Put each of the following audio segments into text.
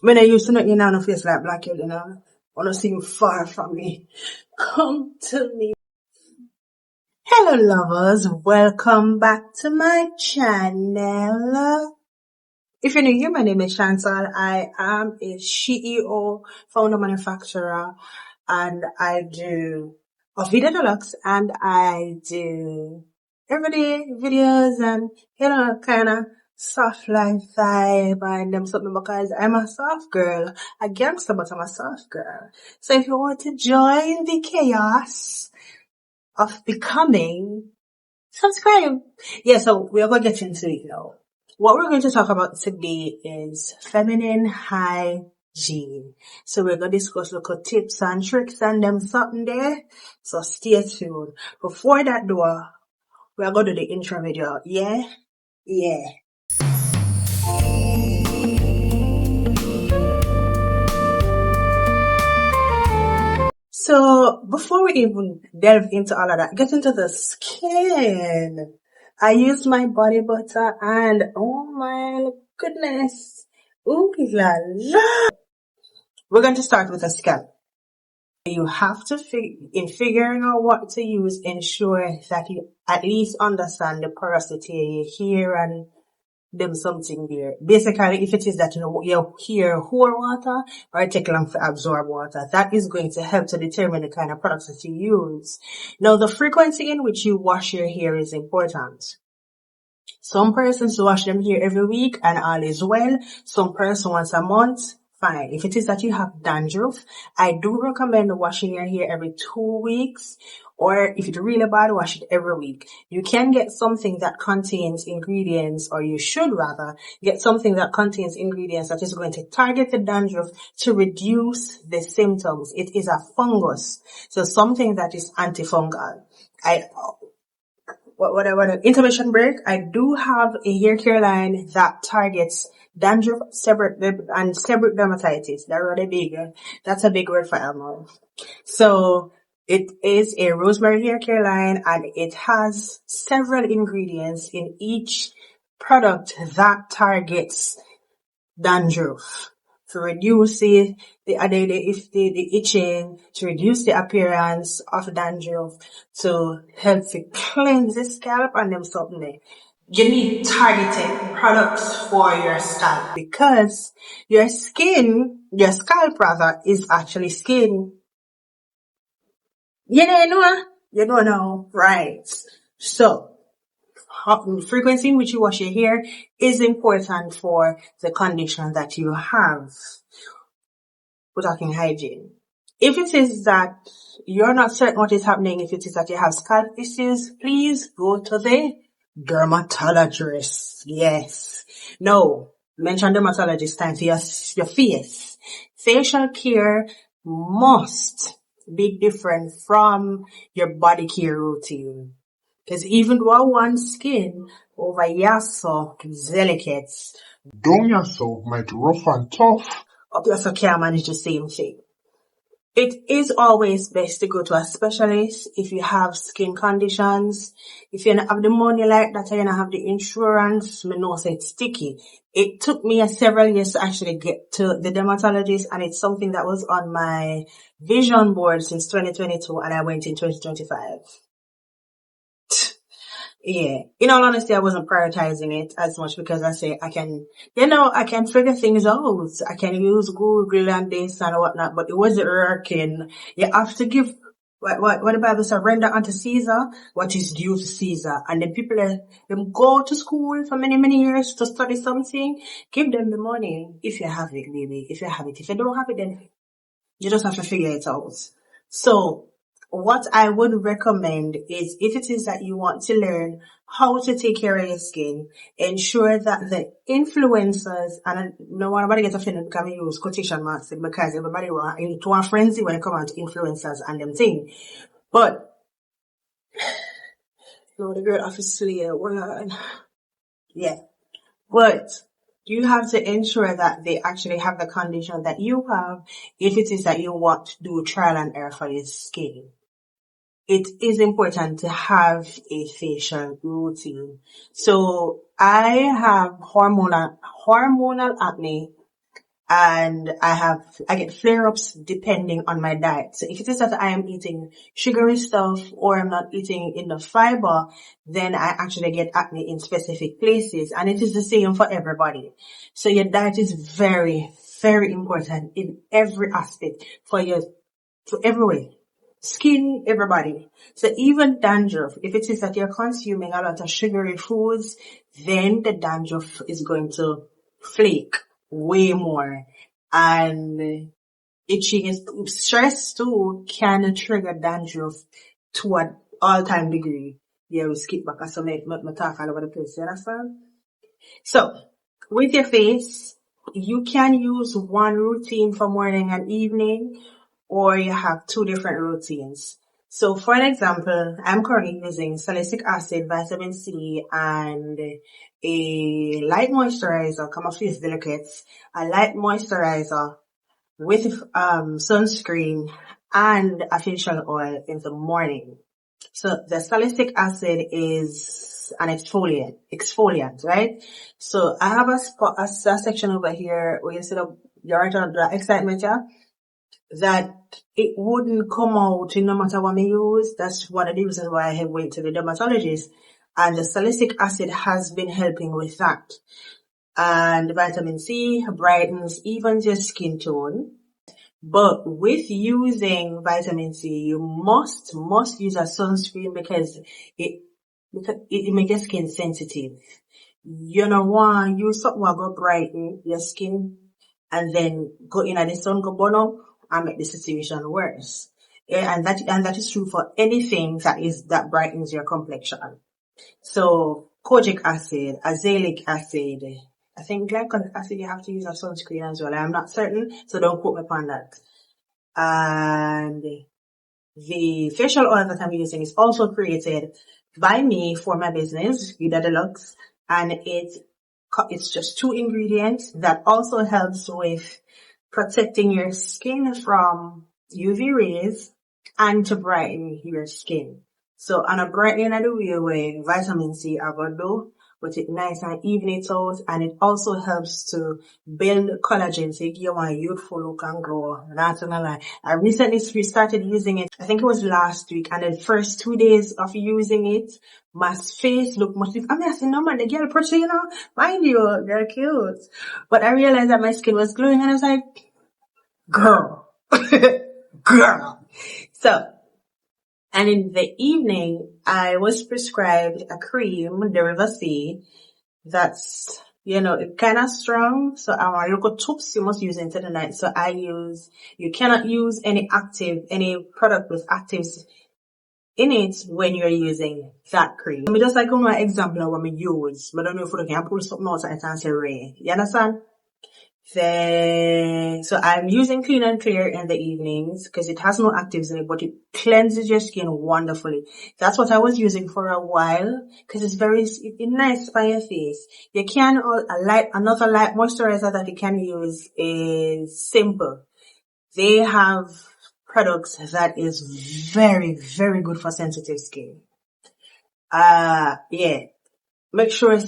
When I used to not in no face like black, wanna seem far from me. Come to me. Hello lovers, welcome back to my channel. If you're new here, my name is Chantal. I am a CEO, founder, manufacturer, and I do of Video Deluxe, and I do everyday videos and, kind of soft life vibe and them something because I'm a soft girl, a gangster, but I'm a soft girl. So if you want to join the chaos of becoming, subscribe. Yeah, so we're going to get into it now. What we're going to talk about today is feminine hygiene. So we're going to discuss local tips and tricks and them something there. So stay tuned. Before that though, we're going to do the intro video. Yeah? Yeah. So before we even delve into all of that, get into the skin. I use my body butter and oh my goodness. Ooh la la. We're going to start with the scalp. You have to in figuring out what to use, ensure that you at least understand the porosity of your hair and them something there. Basically, if it is that your hair hold water or it take long to absorb water, that is going to help to determine the kind of products that you use. Now, the frequency in which you wash your hair is important. Some persons wash them hair every week and all is well. Some person once a month. Fine. If it is that you have dandruff, I do recommend washing your hair every 2 weeks, or if it's really bad, wash it every week. You can get something that contains ingredients, or you should rather get something that contains ingredients that is going to target the dandruff to reduce the symptoms. It is a fungus, so something that is antifungal. Intermission break. I do have a hair care line that targets dandruff, and seborrheic dermatitis. They're really big. That's a big word for Elmo. So it is a rosemary hair care line, and it has several ingredients in each product that targets dandruff to reduce the itching, to reduce the appearance of dandruff, to help to cleanse the scalp and them something there. You need targeted products for your scalp because your scalp rather, is actually skin. You don't know, right? So, frequency in which you wash your hair is important for the condition that you have. We're talking hygiene. If it is that you're not certain what is happening, if it is that you have scalp issues, please go to the dermatologist. Yes. No. Mention dermatologist time for your face. Facial care must be different from your body care routine. Because even though one skin over your soft delicate, down yourself might rough and tough. up your so can't manage the same thing. It is always best to go to a specialist if you have skin conditions. If you don't have the money like that, or you don't have the insurance, me know say it's sticky. It took me several years to actually get to the dermatologist, and it's something that was on my vision board since 2022, and I went in 2025. Yeah. In all honesty, I wasn't prioritizing it as much because I say I can figure things out. I can use Google and this and whatnot, but it wasn't working. You have to give what the Bible says, render unto Caesar what is due to Caesar. And then people them go to school for many, many years to study something. Give them the money if you have it, baby. If you have it. If you don't have it, then you just have to figure it out. So what I would recommend is, if it is that you want to learn how to take care of your skin, ensure that the influencers, and no one gets offended because I use quotation marks because everybody want into a frenzy when it comes to influencers and them thing. But the girl obviously yeah. But you have to ensure that they actually have the condition that you have if it is that you want to do trial and error for your skin. It is important to have a facial routine. So I have hormonal acne, and I get flare-ups depending on my diet. So if it is that I am eating sugary stuff or I'm not eating enough fiber, then I actually get acne in specific places, and it is the same for everybody. So your diet is very, very important in every aspect for your, to every way. Skin, everybody. So even dandruff, if it is that you're consuming a lot of sugary foods, then the dandruff is going to flake way more. And itching is, stress too can trigger dandruff to an all-time degree. Yeah, we skip back as I talk all over the place, you understand? So, with your face, you can use one routine for morning and evening, or you have two different routines. So, for an example, I'm currently using salicylic acid, vitamin C, and a light moisturizer, come off face delicates, a light moisturizer with sunscreen and a facial oil in the morning. So the salicylic acid is an exfoliant, right? So I have a section over here where you see the excitement, yeah, that it wouldn't come out no matter what I use. That's one of the reasons why I have went to the dermatologist. And the salicylic acid has been helping with that. And vitamin C brightens even your skin tone. But with using vitamin C, you must use a sunscreen because it makes your skin sensitive. You know why? Use something that go brighten your skin and then go in and the sun go burn up and make the situation worse. Yeah, and that is true for anything that brightens your complexion. So kojic acid, azelaic acid, I think glycolic acid you have to use a sunscreen as well. I'm not certain, so don't quote me upon that. And the facial oil that I'm using is also created by me for my business, Vida Deluxe, and it's just 2 ingredients that also helps with protecting your skin from UV rays and to brighten your skin. So on a brightening of the way vitamin C I will do, but it nice and even it out, and it also helps to build collagen so you give a youthful look and glow. Not gonna lie. I recently started using it, I think it was last week, and the first 2 days of using it, my face looked much different. I mean, I said, no man, the girl pretty, you know, mind you, girl cute. But I realized that my skin was glowing and I was like, girl, girl. So, and in the evening, I was prescribed a cream, the River C, that's, you know, it's kind of strong. So our local tubes, you must use it in the night. So you cannot use any product with actives in it when you're using that cream. Let me just like on my example of what I use, but I don't know if I can pull something else and I can say Ray. You understand? So I'm using Clean and Clear in the evenings because it has no actives in it, but it cleanses your skin wonderfully. That's what I was using for a while because it's nice for your face. You can, another light moisturizer that you can use is Simple. They have products that is very, very good for sensitive skin. Yeah. Make sure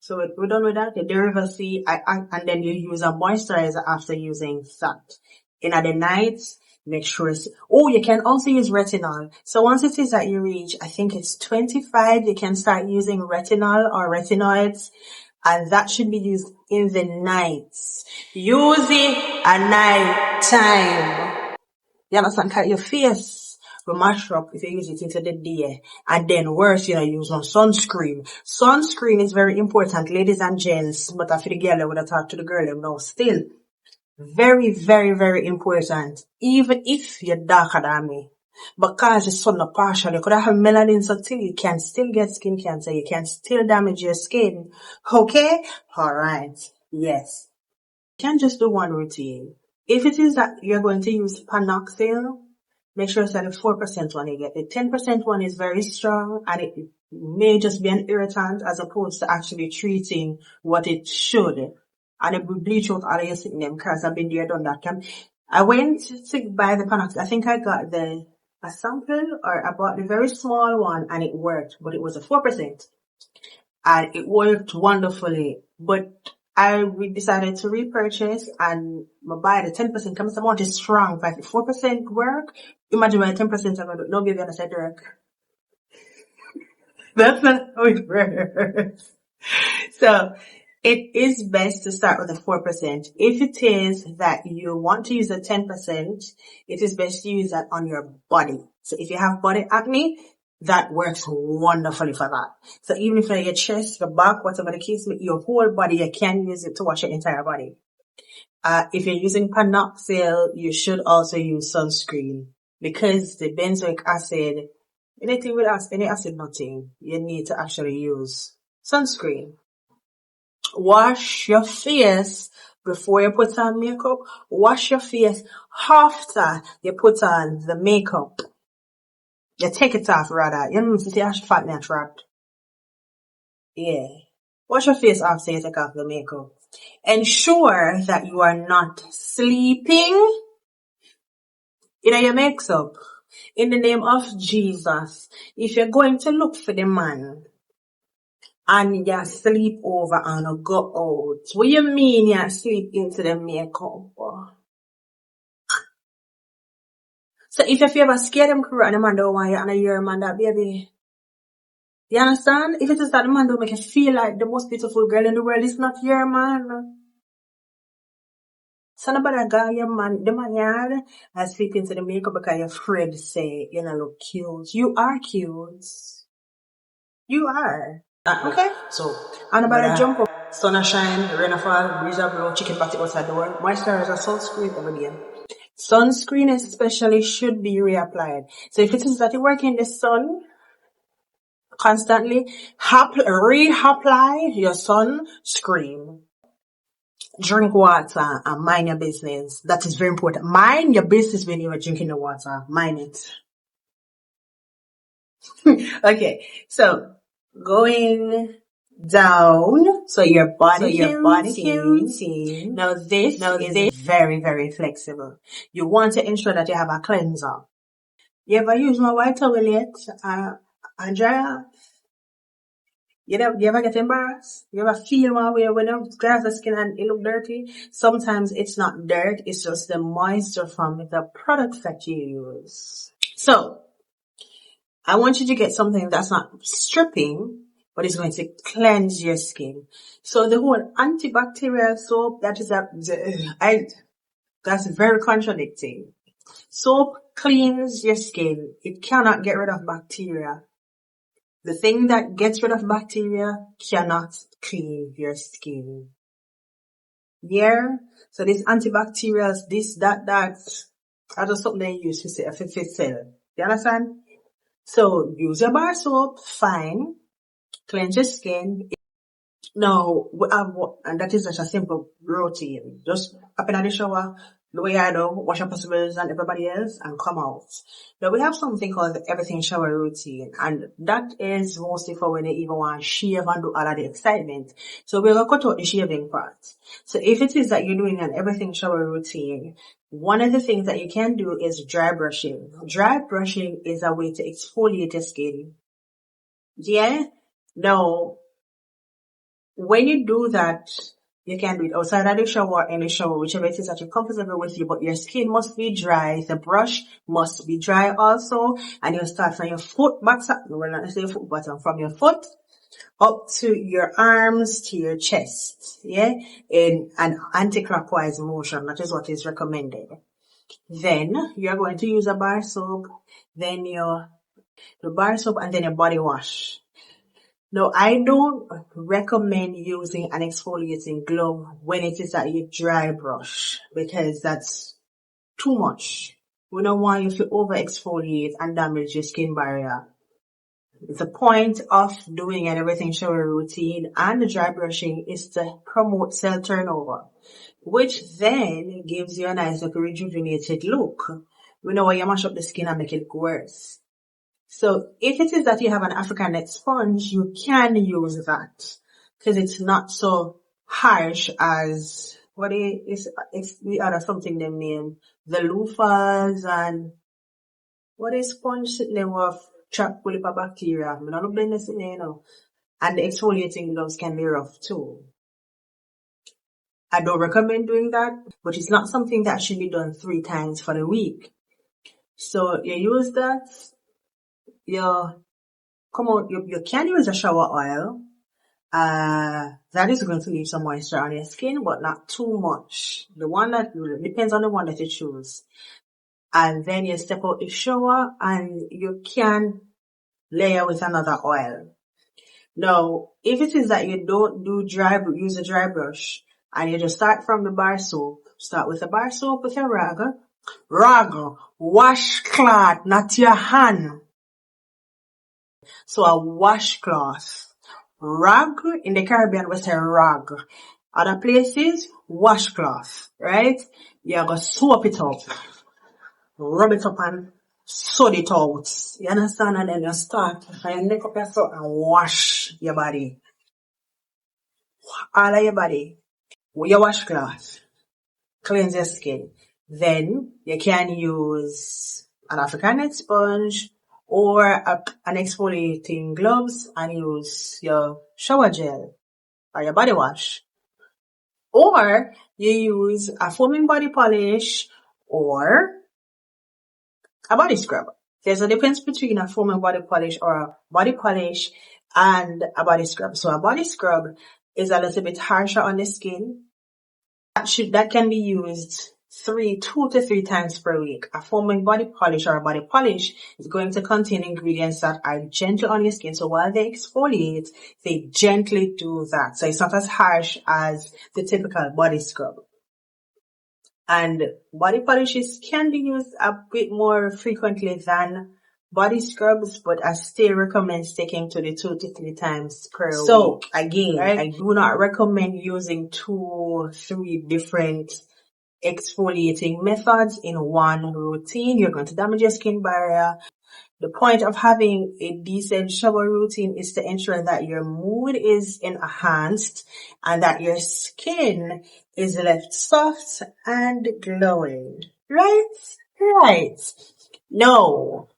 so we're done with that. The River C, and then you use a moisturizer after using that. In the night, make sure you can also use retinol. So once it is that you reach, I think it's 25, you can start using retinol or retinoids, and that should be used in the nights. Use it at night time. You understand? Cause your face will mash up if you use it into the day. And then worse, use on sunscreen. Sunscreen is very important, ladies and gents. But after the girl, I would have talked to the girl now. Still, very, very, very important. Even if you're darker than me. Because the sun not partial, you could have melanin subtle, you can still get skin cancer. You can still damage your skin. Okay? Alright. Yes. You can't just do one routine. If it is that you're going to use panoxyl, make sure it's at the 4% one you get. The 10% one is very strong and it may just be an irritant as opposed to actually treating what it should. And it will bleach out all of your sickness because I've been there, done that. I went to buy the panoxyl. I think I got a sample or I bought the very small one and it worked, but it was a 4%. And it worked wonderfully. But we decided to repurchase and buy the 10% comes amount is strong, but if 4% work, imagine when 10% are gonna do. No baby gonna say work. That's not how it works. So it is best to start with a 4%. If it is that you want to use a 10%, it is best to use that on your body. So if you have body acne, that works wonderfully for that. So even if your chest, your back, whatever the case, your whole body, you can use it to wash your entire body. If you're using panoxyl, you should also use sunscreen because the benzoic acid, anything with any acid, nothing, you need to actually use sunscreen. Wash your face before you put on makeup. Wash your face after you put on the makeup. You take it off rather. You know, see how fat and trapped. Yeah. Wash your face after you take off the makeup. Ensure that you are not sleeping in your makeup. In the name of Jesus, if you're going to look for the man and you sleep over and go out, what you mean you sleep into the makeup? So if you ever scare them crew and the man don't want you and you're a man, that baby. You understand? If it is that the man don't make you feel like the most beautiful girl in the world, it's not your man. So nobody got your man, the man yard, and sleep into the makeup because you're afraid to say, you know, look cute. You are cute. You are. Okay? So, and nobody jump up, sun a shine, rain a fall, breeze a blow, chicken patty outside the door, moisturizer, sunscreen every day. Sunscreen especially should be reapplied. So if it is that you work in the sun constantly, reapply your sunscreen. Drink water and mind your business. That is very important. Mind your business when you are drinking the water. Mind it. Okay, so going down, so your body heating. Now this is very, very flexible. You want to ensure that you have a cleanser. You ever use my white towel yet? And dry? You ever get embarrassed? You ever feel one way when you scratch the skin and it look dirty? Sometimes it's not dirt, it's just the moisture from the products that you use. So, I want you to get something that's not stripping, but it's going to cleanse your skin. So the whole antibacterial soap, that's very contradicting. Soap cleans your skin. It cannot get rid of bacteria. The thing that gets rid of bacteria cannot clean your skin. Yeah? So these antibacterials, that, are just something they use to say, if it sell. You understand? So use your bar soap, fine. Cleanse your skin. Now, and that is such a simple routine. Just up in the shower, the way I do, wash your possibles and everybody else, and come out. Now, we have something called the everything shower routine, and that is mostly for when you even want to shave and do all of the excitement. So we're going to cut out the shaving part. So if it is that you're doing an everything shower routine, one of the things that you can do is dry brushing. Dry brushing is a way to exfoliate your skin. Yeah? Now, when you do that, you can do it outside of the shower, in the shower, whichever it is that you're comfortable with you, but your skin must be dry. The brush must be dry also. And you start from your foot back, well, not necessarily foot bottom, from your foot up to your arms to your chest. Yeah? In an anti-clockwise motion. That is what is recommended. Then you're going to use a bar soap, then the bar soap, and then your body wash. No, I don't recommend using an exfoliating glove when it is that you dry brush because that's too much. We don't want you to over exfoliate and damage your skin barrier. The point of doing an everything shower routine and the dry brushing is to promote cell turnover, which then gives you a nice rejuvenated look. We know why you mash up the skin and make it look worse. So if it is that you have an African net sponge, you can use that because it's not so harsh as what is the other something they name the loofahs and what is sponge sitting there with trap full of bacteria. I'm not blame this in there, you know. And the exfoliating gloves can be rough too. I don't recommend doing that, but it's not something that should be done 3 times for the week. So you use that, you can use a shower oil. That is going to leave some moisture on your skin, but not too much. The one that depends on the one that you choose. And then you step out the shower and you can layer with another oil. Now, if it is that you don't use a dry brush and you just start from the bar soap, start with a bar soap with your rag, washcloth, not your hand. So a washcloth. Rag, in the Caribbean we say rag. Other places, washcloth, right? You go soap it up, rub it up and sod it out. You understand? And then you start, and you make up your soap and wash your body. All of your body. With your washcloth. Cleanse your skin. Then you can use an African net sponge or an exfoliating gloves and use your shower gel or your body wash. Or you use a foaming body polish or a body scrub. There's a difference between a foaming body polish or a body polish and a body scrub. So a body scrub is a little bit harsher on the skin. That can be used 2 to 3 times per week. A foaming body polish or a body polish is going to contain ingredients that are gentle on your skin. So while they exfoliate, they gently do that. So it's not as harsh as the typical body scrub. And body polishes can be used a bit more frequently than body scrubs, but I still recommend sticking to the 2 to 3 times per week. So again, right? I do not recommend using 2, 3 different exfoliating methods in one routine. You're going to damage your skin barrier. The point of having a decent shower routine is to ensure that your mood is enhanced and that your skin is left soft and glowing. Right? Right. No.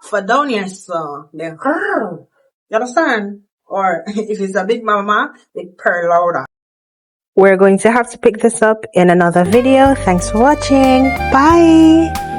For down here, so then, you understand? Or if it's a big mama, they purr louder. We're going to have to pick this up in another video. Thanks for watching. Bye.